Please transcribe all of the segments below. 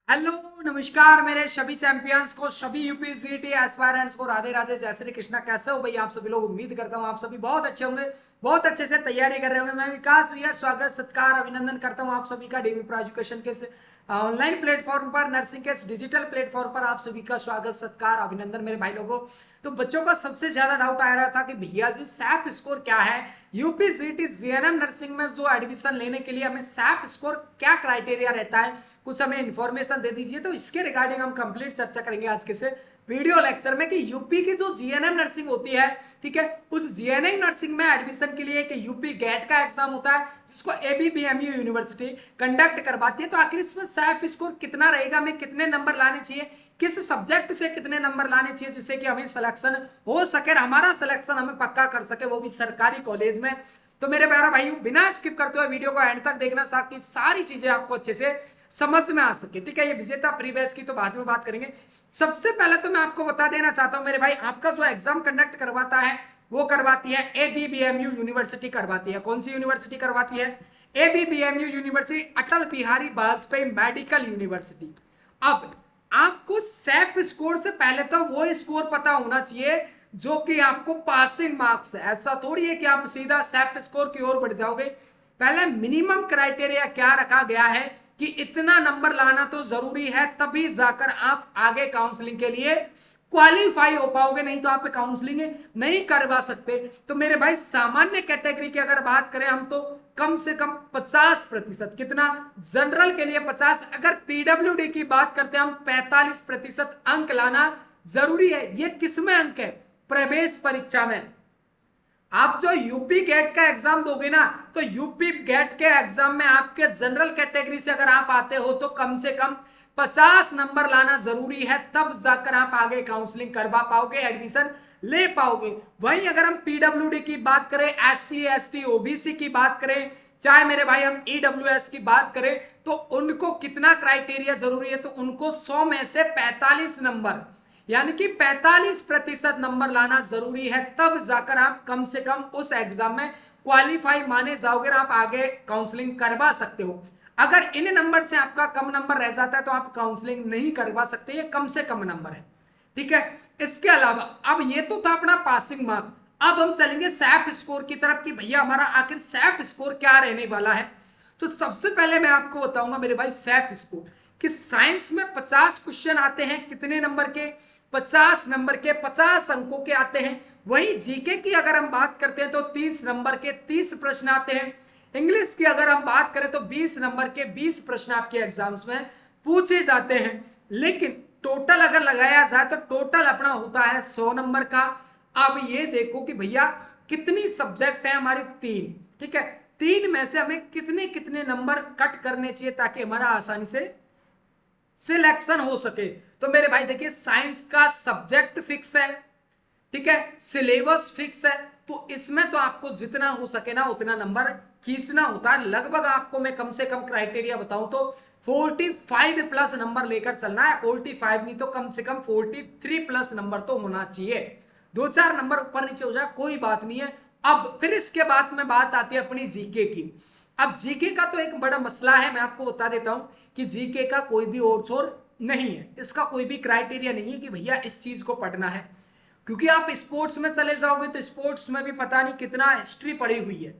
Hello, नमस्कार मेरे सभी चैंपियंस को, सभी यूपीसीटी एस्पायरेंट्स को राधे राधे, जय श्री कृष्णा। कैसे हो भाई आप सभी लोग? उम्मीद करता हूँ आप सभी बहुत अच्छे होंगे, बहुत अच्छे से तैयारी कर रहे होंगे। मैं विकास भैया स्वागत सत्कार अभिनंदन करता हूँ आप सभी का डीवी प्रो एजुकेशन के ऑनलाइन प्लेटफॉर्म पर, नर्सिंग के डिजिटल प्लेटफॉर्म पर आप सभी का स्वागत सत्कार अभिनंदन मेरे भाई लोगों। तो बच्चों का सबसे ज्यादा डाउट आ रहा था कि भैया जी सैप स्कोर क्या है, यूपीसीटी जीएनएम नर्सिंग में जो एडमिशन लेने के लिए हमें सैप स्कोर क्या क्राइटेरिया रहता है, कुछ हमें इन्फॉर्मेशन दे दीजिए। तो इसके रिगार्डिंग हम कंप्लीट चर्चा करेंगे आज के से वीडियो लेक्चर में कि यूपी की जो जीएनएम नर्सिंग होती है, ठीक है, उस जीएनएम नर्सिंग में एडमिशन के लिए एक यूपी गेट का एग्जाम होता है जिसको एबीबीएमयू यूनिवर्सिटी कंडक्ट करवाती है। तो आखिर इसमें सैफ स्कोर कितना रहेगा, हमें कितने नंबर लाने चाहिए, किस सब्जेक्ट से कितने नंबर लाने चाहिए जिससे कि हमें सिलेक्शन हो सके, हमारा सिलेक्शन हमें पक्का कर सके, वो भी सरकारी कॉलेज में। तो मेरे प्यारा भाई बिना स्किप करते हुए वीडियो को एंड तक देखना, ताकि सारी चीजें आपको अच्छे से समझ में आ सके। ठीक है, ये विजेता प्री बैच की तो बाद में बात करेंगे। सबसे पहले तो मैं आपको बता देना चाहता हूं मेरे भाई, आपका जो एग्जाम कंडक्ट करवाता है वो करवाती है एबीबीएमयू यूनिवर्सिटी करवाती है। कौन सी यूनिवर्सिटी करवाती है? एबीबीएमयू university, Atal Bihari Vajpayee medical university. अब आपको सैप स्कोर से पहले तो वो स्कोर पता होना चाहिए जो कि आपको पासिंग मार्क्स है। ऐसा थोड़ी है कि आप सीधा सैप स्कोर की ओर बढ़ जाओगे। पहले मिनिमम क्राइटेरिया क्या रखा गया है कि इतना नंबर लाना तो जरूरी है, तभी जाकर आप आगे काउंसलिंग के लिए क्वालिफाई हो पाओगे, नहीं तो आप काउंसलिंग नहीं करवा सकते। तो मेरे भाई सामान्य कैटेगरी की अगर बात करें हम, तो कम से कम 50%, कितना? जनरल के लिए 50, अगर पीडब्ल्यूडी की बात करते हैं हम 45% अंक लाना जरूरी है। ये किसमें अंक है? प्रवेश परीक्षा में। आप जो यूपी गेट का एग्जाम दोगे ना, तो यूपी गेट के एग्जाम में आपके जनरल कैटेगरी से अगर आप आते हो तो कम से कम 50 नंबर लाना जरूरी है, तब जाकर आप आगे काउंसलिंग करवा पाओगे, एडमिशन ले पाओगे। वहीं अगर हम पीडब्ल्यूडी की बात करें, एससी एसटी ओबीसी की बात करें, चाहे मेरे भाई हम ईडब्ल्यूएस की बात करें, तो उनको कितना क्राइटेरिया जरूरी है? तो उनको 100 में से 45 नंबर, यानी कि 45% नंबर लाना जरूरी है, तब जाकर आप कम से कम उस एग्जाम में क्वालिफाई माने जाओगे, आप आगे काउंसलिंग करवा सकते हो। अगर इन नंबर से आपका कम नंबर रह जाता है तो आप काउंसलिंग नहीं करवा सकते, ये कम से कम नंबर है। ठीक है, इसके अलावा अब ये तो था अपना पासिंग मार्क। अब हम चलेंगे सैप स्कोर की तरफ कि भैया हमारा आखिर सैप स्कोर क्या रहने वाला है। तो सबसे पहले मैं आपको बताऊंगा मेरे भाई सैप स्कोर कि साइंस में 50 क्वेश्चन आते हैं, कितने नंबर के? 50 नंबर के, 50 अंकों के आते हैं। वही जीके की अगर हम बात करते हैं तो 30 नंबर के 30 प्रश्न आते हैं। इंग्लिश की अगर हम बात करें तो 20 नंबर के 20 प्रश्न आपके एग्जाम्स में पूछे जाते हैं। लेकिन टोटल अगर लगाया जाए तो टोटल अपना होता है 100 नंबर का। अब ये देखो कि भैया कितनी सब्जेक्ट है हमारी? 3। ठीक है, 3 में से हमें कितने कितने नंबर कट करने चाहिए ताकि हमारा आसानी से सिलेक्शन हो सके। तो मेरे भाई देखिए, साइंस का सब्जेक्ट फिक्स है, ठीक है, सिलेबस फिक्स है, तो इसमें तो आपको जितना हो सके ना उतना नंबर खींचना होता है। लगभग आपको मैं कम से कम क्राइटेरिया बताऊं तो 45 प्लस नंबर लेकर चलना है। 45 नहीं तो कम से कम 43 प्लस नंबर तो होना चाहिए। 2-4 नंबर ऊपर नीचे हो जाए कोई बात नहीं है। अब फिर इसके बाद में बात आती है अपनी जीके की। अब जीके का तो एक बड़ा मसला है, मैं आपको बता देता हूं कि जीके का कोई भी और छोर नहीं है, इसका कोई भी क्राइटेरिया नहीं है कि भैया इस चीज को पढ़ना है। क्योंकि आप स्पोर्ट्स में चले जाओगे तो स्पोर्ट्स में भी पता नहीं कितना हिस्ट्री पड़ी हुई है,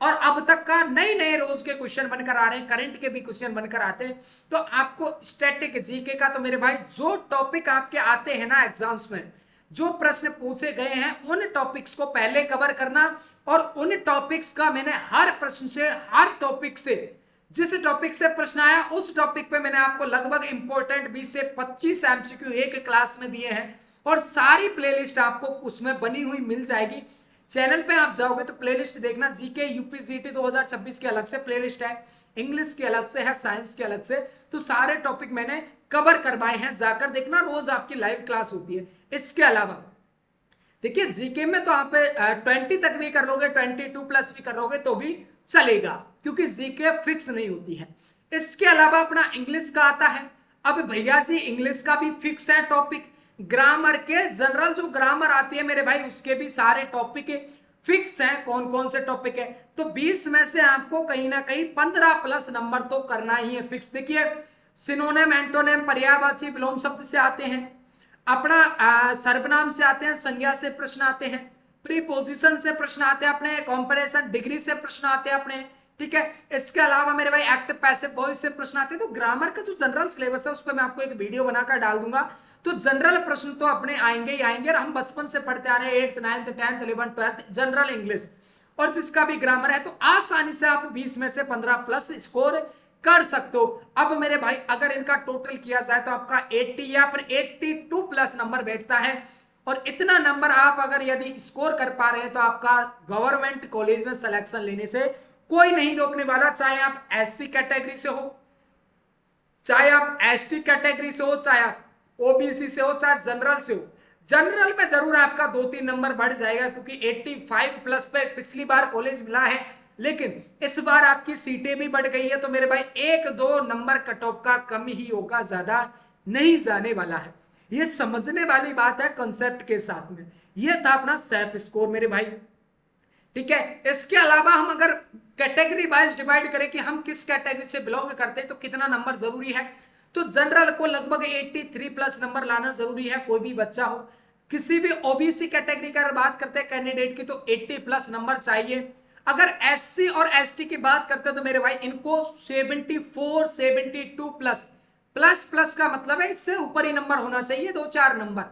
और अब तक का नए नए रोज के क्वेश्चन बनकर आ रहे हैं, करंट के भी क्वेश्चन बनकर आते हैं। तो आपको स्टैटिक जीके का तो मेरे भाई जो टॉपिक आपके आते हैं ना एग्जाम्स में, जो प्रश्न पूछे गए हैं उन टॉपिक्स को पहले कवर करना, और उन टॉपिक्स का मैंने हर प्रश्न से, हर टॉपिक से, जिस टॉपिक से प्रश्न आया उस टॉपिक पे मैंने आपको लगभग इंपॉर्टेंट 20 से 25 एमसीक्यू एक क्लास में दिए हैं, और सारी प्लेलिस्ट आपको उसमें बनी हुई मिल जाएगी। चैनल पे आप जाओगे तो प्लेलिस्ट देखना, जीके यूपीसीटी 2026 की अलग से प्लेलिस्ट है, इंग्लिश की अलग से है, साइंस की अलग से, तो सारे टॉपिक मैंने कवर करवाए हैं, जाकर देखना, रोज आपकी लाइव क्लास होती है। इसके अलावा देखिए जीके में तो आप 20 तक भी कर लोगे, 22 प्लस भी कर लोगे तो भी चलेगा, क्योंकि जीके फिक्स नहीं होती है। इसके अलावा अपना इंग्लिश का आता है। अब भैया जी इंग्लिश का भी फिक्स है टॉपिक। ग्रामर के जनरल जो ग्रामर आती है मेरे भाई, उसके भी सारे टॉपिक फिक्स हैं। कौन कौन से टॉपिक है? तो 20 में से आपको कहीं ना कहीं 15 प्लस नंबर तो करना ही है फिक्स। देखिए सिनोनिम, एंटोनिम, पर्यायवाची, विलोम शब्द से आते हैं, अपना सर्वनाम से आते हैं, संज्ञा से प्रश्न आते हैं, प्रीपोजिशन से प्रश्न आते हैं अपने, कंपैरिजन डिग्री से प्रश्न आते हैं अपने, ठीक है। इसके अलावा मेरे भाई एक्टिव पैसिव वॉइस से प्रश्न आते हैं। तो ग्रामर का जो जनरल सिलेबस है उस पर मैं आपको एक वीडियो बनाकर डाल दूंगा। तो जनरल प्रश्न तो अपने आएंगे ही आएंगे, और हम बचपन से पढ़ते आ रहे हैं 8th 9th 10th 11th 12th general English, और जिसका भी ग्रामर है तो आसानी से आप 20 में से 15 प्लस स्कोर कर सकते हो। अब मेरे भाई अगर इनका टोटल किया जाए तो आपका 80 या फिर 82 प्लस नंबर बैठता है, और इतना नंबर आप अगर यदि स्कोर कर पा रहे हैं तो आपका गवर्नमेंट कॉलेज में सिलेक्शन लेने से कोई नहीं रोकने वाला, चाहे आप एससी कैटेगरी से हो, चाहे आप एसटी कैटेगरी से हो, चाहे आप ओबीसी से हो, चाहे जनरल से हो। जनरल में जरूर आपका 2-3 नंबर बढ़ जाएगा, क्योंकि 85 प्लस पे पिछली बार कॉलेज मिला है, लेकिन इस बार आपकी सीटें भी बढ़ गई है। तो मेरे भाई 1-2 नंबर कट ऑफ का कम ही होगा, ज्यादा नहीं जाने वाला है। ये समझने वाली बात है कंसेप्ट के साथ में। ये था अपना सेफ स्कोर मेरे भाई, ठीक है। इसके अलावा हम अगर कैटेगरी वाइज डिवाइड करें कि हम किस कैटेगरी से बिलोंग करते हैं तो कितना नंबर जरूरी है, तो जनरल को लगभग 83 प्लस नंबर लाना जरूरी है, कोई भी बच्चा हो। किसी भी ओबीसी कैटेगरी का अगर बात करते हैं कैंडिडेट की तो 80 प्लस नंबर चाहिए। अगर एससी और एसटी की बात करते हैं तो मेरे भाई इनको 74 72 प्लस, प्लस प्लस का मतलब है इससे ऊपर ही नंबर होना चाहिए, 2-4 नंबर।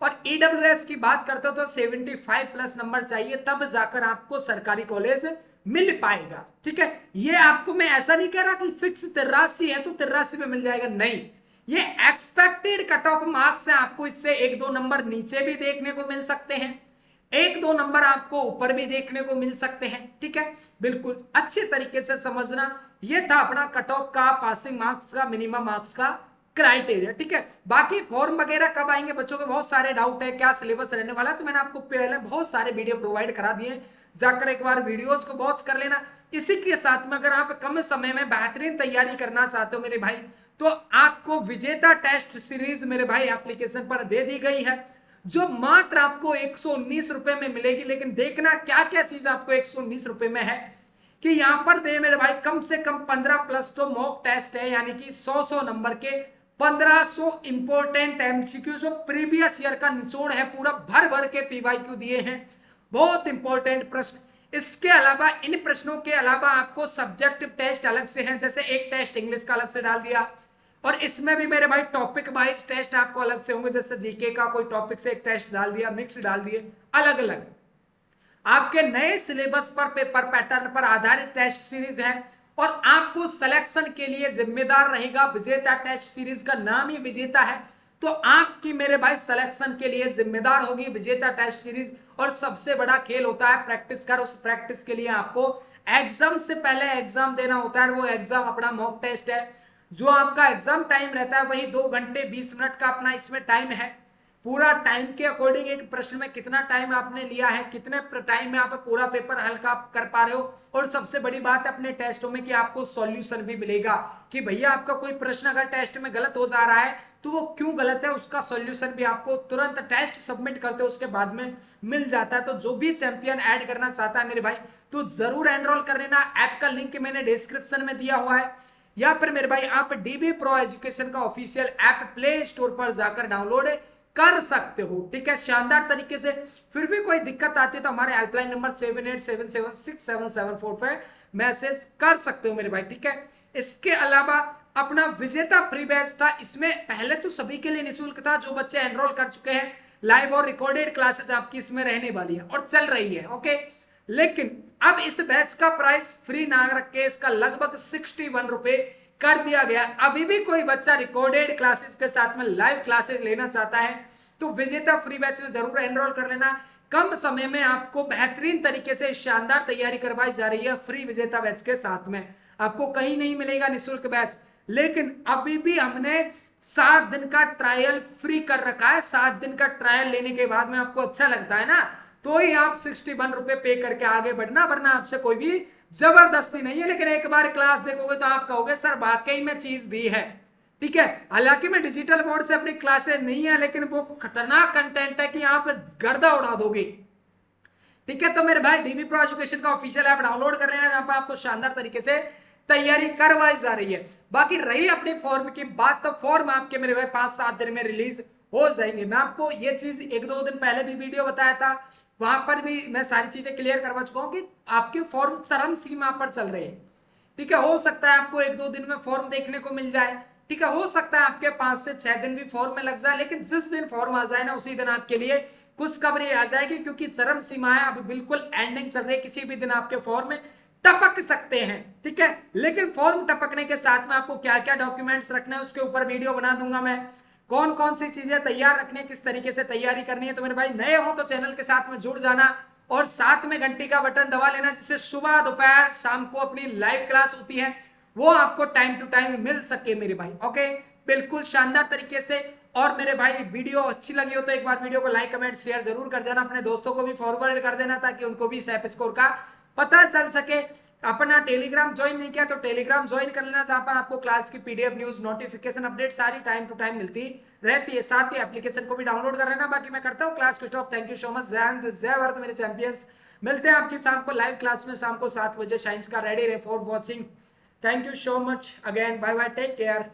और ईडब्ल्यूएस की बात करते हो तो 75 प्लस नंबर चाहिए, तब जाकर आपको सरकारी कॉलेज मिल पाएगा, ठीक है। ये आपको मैं ऐसा नहीं कह रहा कि फिक्स 83 है तो 83 में मिल जाएगा, नहीं, ये एक्सपेक्टेड कट ऑफ मार्क्स है। आपको इससे 1-2 नंबर नीचे भी देखने को मिल सकते हैं, 1-2 नंबर आपको ऊपर भी देखने को मिल सकते हैं, ठीक है। बिल्कुल अच्छे तरीके से समझना। ये था अपना कट ऑफ का, पासिंग मार्क्स का, मिनिमम मार्क्स का क्राइटेरिया, ठीक है। बाकी फॉर्म वगैरह कब आएंगे, बच्चों के बहुत सारे डाउट है, क्या सिलेबस रहने वाला है, तो मैंने आपको पहले बहुत सारे वीडियो प्रोवाइड करा दिए, जाकर एक बार वीडियोस को वॉच कर लेना। इसी के साथ में अगर आप कम समय में बेहतरीन तैयारी करना चाहते हो मेरे भाई, तो आपको विजेता टेस्ट सीरीज मेरे भाई एप्लीकेशन पर दे दी गई है, जो मात्र आपको 119 रुपए में मिलेगी। लेकिन देखना क्या क्या चीज आपको 119 रुपए में है, कि यहां पर दे मेरे भाई कम से कम 15 प्लस तो मॉक टेस्ट है, यानी कि 100 नंबर के 1500 इंपोर्टेंट एमसीक्यू, जो प्रीवियस ईयर का निचोड़ है, पूरा भर भर के पीवाईक्यू दिए हैं, बहुत इंपॉर्टेंट प्रश्न। इसके अलावा इन प्रश्नों के अलावा आपको सब्जेक्टिव टेस्ट अलग से हैं, जैसे एक टेस्ट इंग्लिश का अलग से डाल दिया, और इसमें भी मेरे भाई टॉपिक वाइज टेस्ट आपको अलग से होंगे, जैसे जीके का कोई टॉपिक से एक टेस्ट डाल दिया, मिक्स डाल दिए, अलग अलग आपके नए सिलेबस पर, पेपर पैटर्न पर आधारित टेस्ट सीरीज है। और आपको सिलेक्शन के लिए जिम्मेदार रहेगा विजेता टेस्ट सीरीज का नाम ही विजेता है, तो आपकी मेरे भाई सिलेक्शन के लिए जिम्मेदार होगी विजेता टेस्ट सीरीज। और सबसे बड़ा खेल होता है प्रैक्टिस कर, उस प्रैक्टिस के लिए आपको एग्जाम से पहले एग्जाम देना होता है, वो एग्जाम अपना मॉक टेस्ट है। जो आपका एग्जाम टाइम रहता है वही 2 घंटे 20 मिनट का अपना इसमें टाइम है। पूरा टाइम के अकॉर्डिंग एक प्रश्न में कितना टाइम आपने लिया है, कितने टाइम में आप पूरा पेपर हल कर पा रहे हो। और सबसे बड़ी बात है अपने टेस्टों में कि आपको सॉल्यूशन भी मिलेगा, कि भैया आपका कोई प्रश्न अगर टेस्ट में गलत हो जा रहा है तो वो क्यों गलत है, उसका सॉल्यूशन भी आपको तुरंत टेस्ट सबमिट करते हो उसके बाद में मिल जाता है। तो जो भी चैंपियन ऐड करना चाहता है मेरे भाई, तो जरूर एनरोल कर लेना। ऐप का लिंक मैंने डिस्क्रिप्शन में दिया हुआ है, या फिर मेरे भाई आप डीबी प्रो एजुकेशन का ऑफिशियल ऐप प्ले स्टोर पर जाकर डाउनलोड कर सकते हो, ठीक है, शानदार तरीके से। फिर भी कोई दिक्कत आती है तो हमारे हेल्पलाइन नंबर 7877677744 पे मैसेज कर सकते हो मेरे भाई, ठीक है। इसके अलावा अपना विजेता फ्री बैच था, इसमें पहले तो सभी के लिए निःशुल्क था, जो बच्चे एनरोल कर चुके हैं लाइव और रिकॉर्डेड क्लासेस आपकी इसमें रहने वाली है और चल रही है, ओके। लेकिन अब इस बैच का प्राइस फ्री ना रख के इसका लगभग 61 रुपए कर दिया गया। अभी भी कोई बच्चा रिकॉर्डेड क्लासेस के साथ में लाइव क्लासेस लेना चाहता है तो विजेता फ्री बैच में जरूर एनरोल कर लेना। कम समय में आपको बेहतरीन तरीके से शानदार तैयारी करवाई जा रही है फ्री विजेता बैच के साथ में। आपको कहीं नहीं मिलेगा निःशुल्क बैच, लेकिन अभी भी हमने 7 दिन का ट्रायल फ्री कर रखा है। 7 दिन का ट्रायल लेने के बाद में आपको अच्छा लगता है ना, तो ही आप 61 रुपए पे करके आगे बढ़ना, वरना आपसे कोई भी जबरदस्ती नहीं है। लेकिन एक बार क्लास देखोगे तो आप कहोगे सर वाकई में चीज दी है, ठीक है। हालांकि मैं डिजिटल बोर्ड से अपनी क्लासेस नहीं है, लेकिन वो खतरनाक कंटेंट है कि आप गर्दा उड़ा दोगे, ठीक है। तो मेरे भाई डीबी प्रो एजुकेशन का ऑफिशियल ऐप डाउनलोड कर लेना, जहां पर आपको शानदार तरीके से तैयारी करवाई जा रही है। बाकी रही अपनी फॉर्म की बात, तो फॉर्म आपके मेरे भाई 5-7 दिन में रिलीज हो जाएंगे। मैं आपको ये चीज 1-2 दिन पहले भी वीडियो बताया था, वहां पर भी मैं सारी चीजें क्लियर करवा चुका हूँ कि आपके फॉर्म चरम सीमा पर चल रहे हैं। ठीक है, हो सकता है आपको 1-2 दिन में फॉर्म देखने को मिल जाए। ठीक है, हो सकता है आपके 5 से 6 दिन भी फॉर्म में लग जाए, लेकिन जिस दिन फॉर्म आ जाए ना उसी दिन आपके लिए खुशखबरी आ जाएगी, क्योंकि चरम सीमा है, अभी बिल्कुल एंडिंग चल रही है, किसी भी दिन आपके फॉर्म में टपक सकते हैं। ठीक है, लेकिन फॉर्म टपकने के साथ में आपको क्या क्या डॉक्यूमेंट्स रखना है उसके ऊपर वीडियो बना दूंगा मैं, कौन कौन सी चीजें तैयार रखनी है, किस तरीके से तैयारी करनी है। तो मेरे भाई नए हो तो चैनल के साथ में जुड़ जाना और साथ में घंटी का बटन दबा लेना, जिससे सुबह दोपहर शाम को अपनी लाइव क्लास होती है वो आपको टाइम टू टाइम मिल सके मेरे भाई। ओके, बिल्कुल शानदार तरीके से। और मेरे भाई वीडियो अच्छी लगी हो तो एक बार वीडियो को लाइक कमेंट शेयर जरूर कर देना, अपने दोस्तों को भी फॉरवर्ड कर देना ताकि उनको भी सैप स्कोर का पता चल सके। अपना टेलीग्राम ज्वाइन नहीं किया तो टेलीग्राम ज्वाइन कर लेना, जहां पर आपको क्लास की पीडीएफ न्यूज नोटिफिकेशन अपडेट सारी टाइम टू टाइम मिलती रहती है। साथ ही एप्लीकेशन को भी डाउनलोड कर लेना। बाकी मैं करता हूँ क्लास को stop. Thank you so much. जय हिंद जय भारत मेरे चैंपियंस। मिलते हैं आपकी शाम को लाइव क्लास में, शाम को 7 बजे साइंस का। रेडी रहे for watching. Thank you so much again. Bye bye, take care.